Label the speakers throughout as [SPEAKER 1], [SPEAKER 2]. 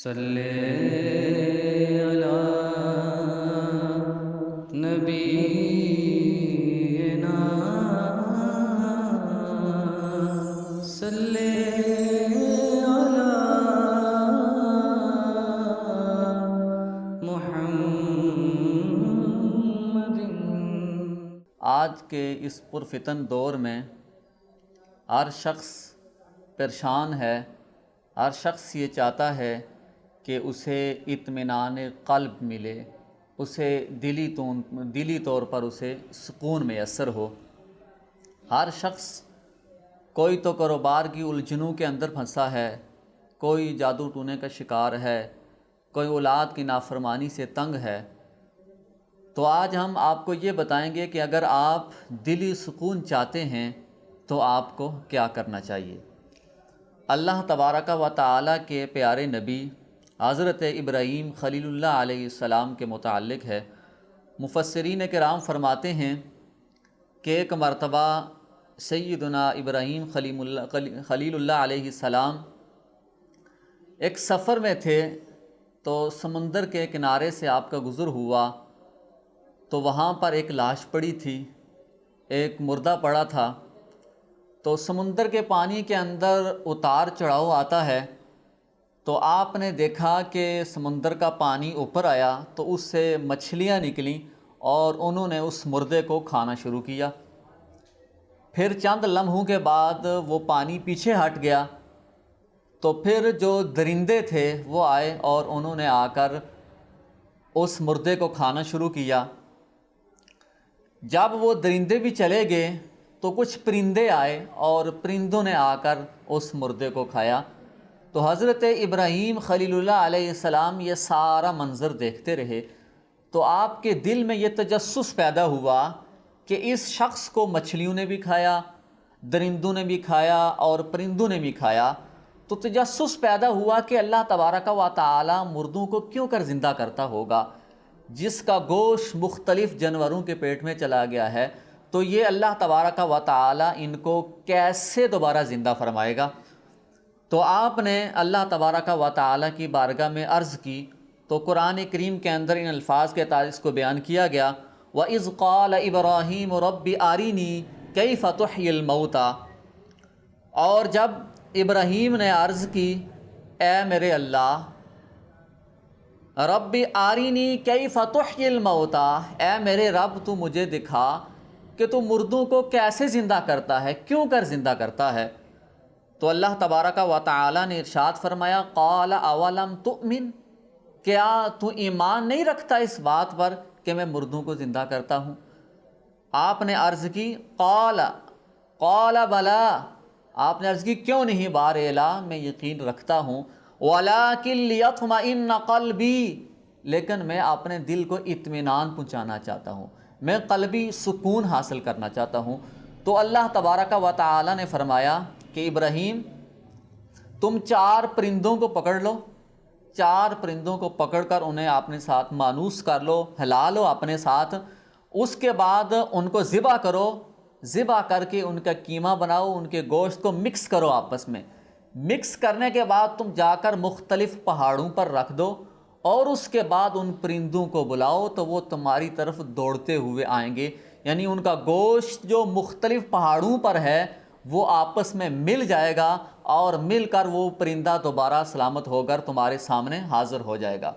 [SPEAKER 1] صلی علی نبینا صلی علی محمد۔
[SPEAKER 2] آج کے اس پرفتن دور میں ہر شخص پریشان ہے، ہر شخص یہ چاہتا ہے کہ اسے اطمینان قلب ملے، اسے دلی طور پر اسے سکون میسر ہو۔ ہر شخص کوئی تو کاروبار کی الجھنوں کے اندر پھنسا ہے، کوئی جادو ٹونے کا شکار ہے، کوئی اولاد کی نافرمانی سے تنگ ہے۔ تو آج ہم آپ کو یہ بتائیں گے کہ اگر آپ دلی سکون چاہتے ہیں تو آپ کو کیا کرنا چاہیے۔ اللہ تبارک و تعالیٰ کے پیارے نبی حضرت ابراہیم خلیل اللہ علیہ السلام کے متعلق ہے۔ مفسرین کرام فرماتے ہیں کہ ایک مرتبہ سیدنا ابراہیم خلیل اللہ علیہ السلام ایک سفر میں تھے، تو سمندر کے کنارے سے آپ کا گزر ہوا، تو وہاں پر ایک لاش پڑی تھی، ایک مردہ پڑا تھا۔ تو سمندر کے پانی کے اندر اتار چڑھاؤ آتا ہے، تو آپ نے دیکھا کہ سمندر کا پانی اوپر آیا تو اس سے مچھلیاں نکلیں اور انہوں نے اس مردے کو کھانا شروع کیا۔ پھر چند لمحوں کے بعد وہ پانی پیچھے ہٹ گیا، تو پھر جو درندے تھے وہ آئے اور انہوں نے آ کر اس مردے کو کھانا شروع کیا۔ جب وہ درندے بھی چلے گئے تو کچھ پرندے آئے اور پرندوں نے آ کر اس مردے کو کھایا۔ تو حضرت ابراہیم خلیل اللہ علیہ السلام یہ سارا منظر دیکھتے رہے، تو آپ کے دل میں یہ تجسس پیدا ہوا کہ اس شخص کو مچھلیوں نے بھی کھایا، درندوں نے بھی کھایا اور پرندوں نے بھی کھایا۔ تو تجسس پیدا ہوا کہ اللہ تبارک و تعالی مردوں کو کیوں کر زندہ کرتا ہوگا؟ جس کا گوشت مختلف جانوروں کے پیٹ میں چلا گیا ہے، تو یہ اللہ تبارک و تعالی ان کو کیسے دوبارہ زندہ فرمائے گا؟ تو آپ نے اللہ تبارک و تعالی کی بارگاہ میں عرض کی، تو قرآن کریم کے اندر ان الفاظ کے تحت اس کو بیان کیا گیا، وَإِذْ قَالَ إِبْرَاهِيمُ رَبِّ أَرِنِي كَيْفَ تُحْيِي الْمَوْتَى۔ اور جب ابراہیم نے عرض کی، اے میرے اللہ، رب آرینی کیف تحیی الموتى، اے میرے رب تو مجھے دکھا کہ تو مردوں کو کیسے زندہ کرتا ہے، کیوں کر زندہ کرتا ہے؟ تو اللہ تبارک و تعالی نے ارشاد فرمایا، قال اولم تؤمن، کیا تو ایمان نہیں رکھتا اس بات پر کہ میں مردوں کو زندہ کرتا ہوں؟ آپ نے عرض کی، قال بلا، آپ نے عرض کی کیوں نہیں بار الہ، میں یقین رکھتا ہوں، وَلَٰكِن لِيَطْمَئِنَّ قَلْبِي، لیکن میں اپنے دل کو اطمینان پہنچانا چاہتا ہوں، میں قلبی سکون حاصل کرنا چاہتا ہوں۔ تو اللہ تبارک و تعالی نے فرمایا کہ ابراہیم، تم 4 پرندوں کو پکڑ لو، 4 پرندوں کو پکڑ کر انہیں اپنے ساتھ مانوس کر لو، ہلا لو اپنے ساتھ، اس کے بعد ان کو ذبح کرو، ذبح کر کے ان کا قیمہ بناؤ، ان کے گوشت کو مکس کرو آپس میں، مکس کرنے کے بعد تم جا کر مختلف پہاڑوں پر رکھ دو، اور اس کے بعد ان پرندوں کو بلاؤ تو وہ تمہاری طرف دوڑتے ہوئے آئیں گے، یعنی ان کا گوشت جو مختلف پہاڑوں پر ہے وہ آپس میں مل جائے گا، اور مل کر وہ پرندہ دوبارہ سلامت ہو کر تمہارے سامنے حاضر ہو جائے گا۔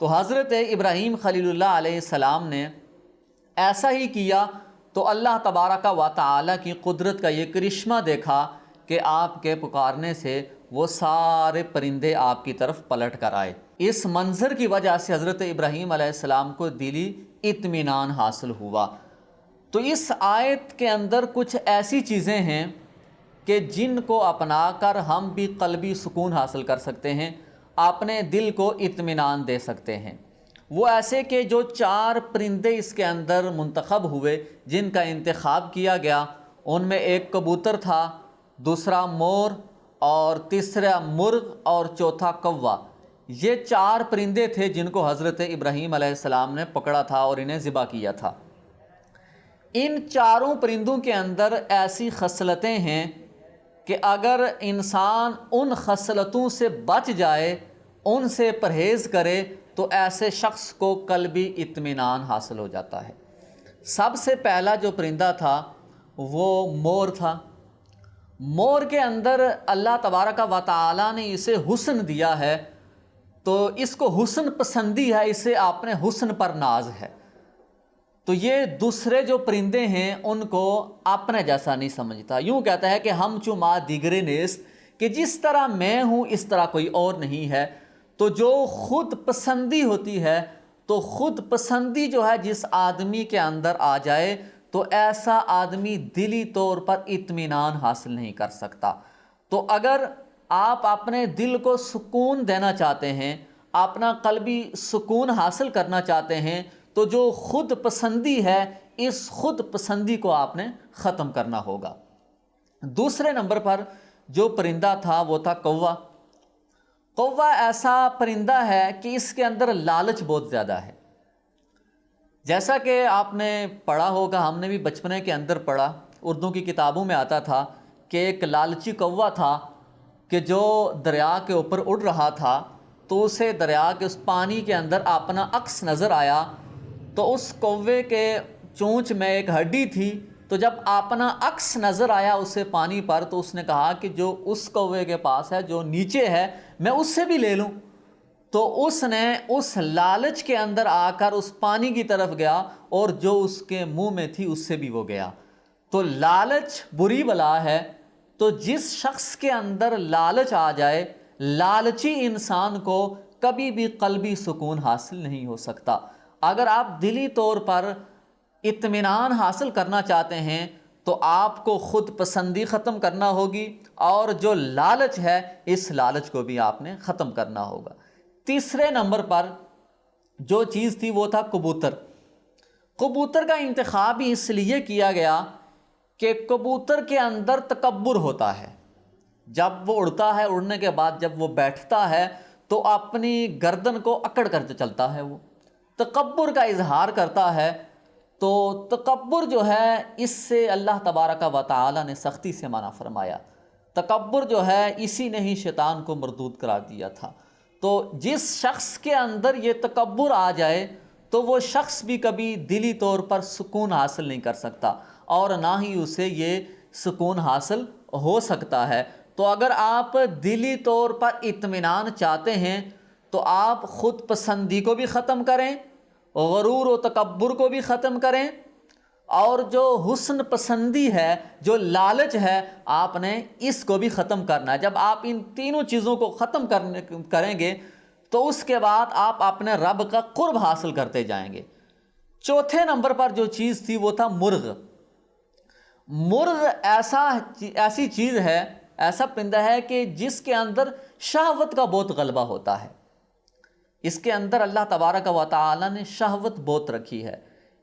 [SPEAKER 2] تو حضرت ابراہیم خلیل اللہ علیہ السلام نے ایسا ہی کیا، تو اللہ تبارک و تعالی کی قدرت کا یہ کرشمہ دیکھا کہ آپ کے پکارنے سے وہ سارے پرندے آپ کی طرف پلٹ کر آئے۔ اس منظر کی وجہ سے حضرت ابراہیم علیہ السلام کو دلی اطمینان حاصل ہوا۔ تو اس آیت کے اندر کچھ ایسی چیزیں ہیں کہ جن کو اپنا کر ہم بھی قلبی سکون حاصل کر سکتے ہیں، اپنے دل کو اطمینان دے سکتے ہیں۔ وہ ایسے کہ جو 4 پرندے اس کے اندر منتخب ہوئے، جن کا انتخاب کیا گیا، ان میں ایک کبوتر تھا، دوسرا مور، اور تیسرا مرغ، اور چوتھا کوا۔ یہ 4 پرندے تھے جن کو حضرت ابراہیم علیہ السلام نے پکڑا تھا اور انہیں ذبح کیا تھا۔ ان 4 پرندوں کے اندر ایسی خصلتیں ہیں کہ اگر انسان ان خصلتوں سے بچ جائے، ان سے پرہیز کرے تو ایسے شخص کو قلبی اطمینان حاصل ہو جاتا ہے۔ سب سے پہلا جو پرندہ تھا وہ مور تھا۔ مور کے اندر اللہ تبارک و تعالی نے اسے حسن دیا ہے، تو اس کو حسن پسندی ہے، اسے آپ نے حسن پر ناز ہے، تو یہ دوسرے جو پرندے ہیں ان کو اپنے جیسا نہیں سمجھتا۔ یوں کہتا ہے کہ ہم چما دیگرے نیست، کہ جس طرح میں ہوں اس طرح کوئی اور نہیں ہے۔ تو جو خود پسندی ہوتی ہے، تو خود پسندی جو ہے جس آدمی کے اندر آ جائے تو ایسا آدمی دلی طور پر اطمینان حاصل نہیں کر سکتا۔ تو اگر آپ اپنے دل کو سکون دینا چاہتے ہیں، اپنا قلبی سکون حاصل کرنا چاہتے ہیں، تو جو خود پسندی ہے اس خود پسندی کو آپ نے ختم کرنا ہوگا۔ دوسرے نمبر پر جو پرندہ تھا وہ تھا کوہ۔ کوہ ایسا پرندہ ہے کہ اس کے اندر لالچ بہت زیادہ ہے۔ جیسا کہ آپ نے پڑھا ہوگا، ہم نے بھی بچپنے کے اندر پڑھا، اردو کی کتابوں میں آتا تھا کہ ایک لالچی کوہ تھا کہ جو دریا کے اوپر اڑ رہا تھا، تو اسے دریا کے اس پانی کے اندر اپنا عکس نظر آیا، تو اس کوے کے چونچ میں ایک ہڈی تھی، تو جب اپنا عکس نظر آیا اسے پانی پر، تو اس نے کہا کہ جو اس کوے کے پاس ہے، جو نیچے ہے، میں اس سے بھی لے لوں۔ تو اس نے اس لالچ کے اندر آ کر اس پانی کی طرف گیا، اور جو اس کے منہ میں تھی اس سے بھی وہ گیا۔ تو لالچ بری بلا ہے۔ تو جس شخص کے اندر لالچ آ جائے، لالچی انسان کو کبھی بھی قلبی سکون حاصل نہیں ہو سکتا۔ اگر آپ دلی طور پر اطمینان حاصل کرنا چاہتے ہیں تو آپ کو خود پسندی ختم کرنا ہوگی، اور جو لالچ ہے اس لالچ کو بھی آپ نے ختم کرنا ہوگا۔ تیسرے نمبر پر جو چیز تھی وہ تھا کبوتر۔ کبوتر کا انتخاب ہی اس لیے کیا گیا کہ کبوتر کے اندر تکبر ہوتا ہے۔ جب وہ اڑتا ہے، اڑنے کے بعد جب وہ بیٹھتا ہے تو اپنی گردن کو اکڑ کر چلتا ہے، وہ تکبر کا اظہار کرتا ہے۔ تو تکبر جو ہے اس سے اللہ تبارک و تعالی نے سختی سے منع فرمایا۔ تکبر جو ہے اسی نے ہی شیطان کو مردود قرار دیا تھا۔ تو جس شخص کے اندر یہ تکبر آ جائے تو وہ شخص بھی کبھی دلی طور پر سکون حاصل نہیں کر سکتا، اور نہ ہی اسے یہ سکون حاصل ہو سکتا ہے۔ تو اگر آپ دلی طور پر اطمینان چاہتے ہیں تو آپ خود پسندی کو بھی ختم کریں، غرور و تکبر کو بھی ختم کریں، اور جو حسن پسندی ہے، جو لالچ ہے، آپ نے اس کو بھی ختم کرنا ہے۔ جب آپ ان تینوں چیزوں کو ختم کریں گے تو اس کے بعد آپ اپنے رب کا قرب حاصل کرتے جائیں گے۔ چوتھے نمبر پر جو چیز تھی وہ تھا مرغ۔ مرغ ایسی چیز ہے، ایسا پرندہ ہے کہ جس کے اندر شہوت کا بہت غلبہ ہوتا ہے۔ اس کے اندر اللہ تبارک و تعالی نے شہوت بہت رکھی ہے۔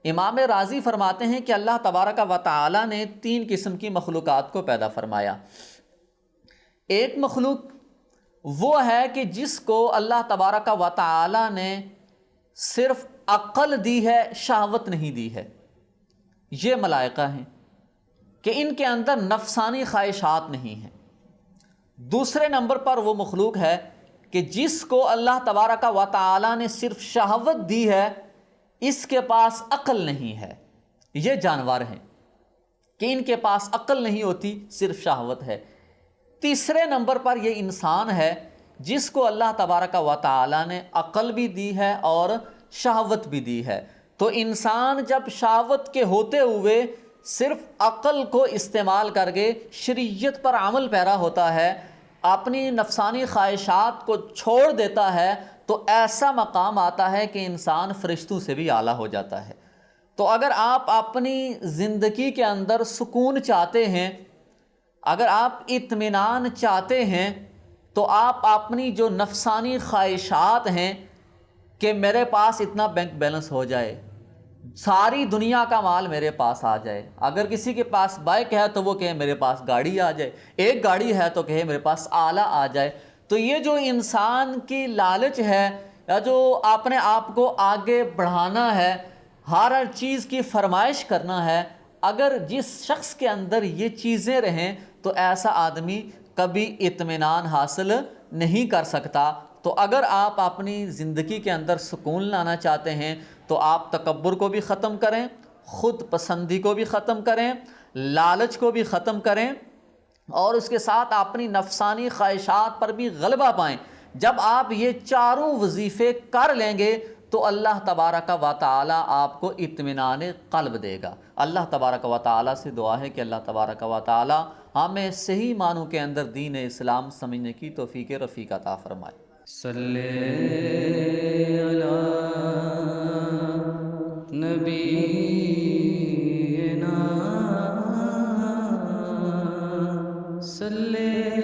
[SPEAKER 2] امام راضی فرماتے ہیں کہ اللہ تبارک و تعالی نے 3 قسم کی مخلوقات کو پیدا فرمایا۔ ایک مخلوق وہ ہے کہ جس کو اللہ تبارک و تعالی نے صرف عقل دی ہے، شہوت نہیں دی ہے۔ یہ ملائکہ ہیں کہ ان کے اندر نفسانی خواہشات نہیں ہیں۔ دوسرے نمبر پر وہ مخلوق ہے کہ جس کو اللہ تبارک و تعالی نے صرف شہوت دی ہے، اس کے پاس عقل نہیں ہے۔ یہ جانور ہیں کہ ان کے پاس عقل نہیں ہوتی، صرف شہوت ہے۔ تیسرے نمبر پر یہ انسان ہے جس کو اللہ تبارک و تعالی نے عقل بھی دی ہے اور شہوت بھی دی ہے۔ تو انسان جب شہوت کے ہوتے ہوئے صرف عقل کو استعمال کر کے شریعت پر عمل پیرا ہوتا ہے، اپنی نفسانی خواہشات کو چھوڑ دیتا ہے، تو ایسا مقام آتا ہے کہ انسان فرشتوں سے بھی اعلیٰ ہو جاتا ہے۔ تو اگر آپ اپنی زندگی کے اندر سکون چاہتے ہیں، اگر آپ اطمینان چاہتے ہیں، تو آپ اپنی جو نفسانی خواہشات ہیں کہ میرے پاس اتنا بینک بیلنس ہو جائے، ساری دنیا کا مال میرے پاس آ جائے، اگر کسی کے پاس بائک ہے تو وہ کہے میرے پاس گاڑی آ جائے، ایک گاڑی ہے تو کہے میرے پاس آلہ آ جائے، تو یہ جو انسان کی لالچ ہے، یا جو اپنے آپ کو آگے بڑھانا ہے، ہر چیز کی فرمائش کرنا ہے، اگر جس شخص کے اندر یہ چیزیں رہیں تو ایسا آدمی کبھی اطمینان حاصل نہیں کر سکتا، تو اگر آپ اپنی زندگی کے اندر سکون لانا چاہتے ہیں تو آپ تکبر کو بھی ختم کریں، خود پسندی کو بھی ختم کریں، لالچ کو بھی ختم کریں، اور اس کے ساتھ اپنی نفسانی خواہشات پر بھی غلبہ پائیں۔ جب آپ یہ چاروں وظیفے کر لیں گے تو اللہ تبارک و تعالی آپ کو اطمینان قلب دے گا۔ اللہ تبارک و تعالی سے دعا ہے کہ اللہ تبارک و تعالی ہمیں صحیح معنوں کے اندر دین اسلام سمجھنے کی توفیق رفیق عطا فرمائے۔
[SPEAKER 1] صلی علی نبینا صلی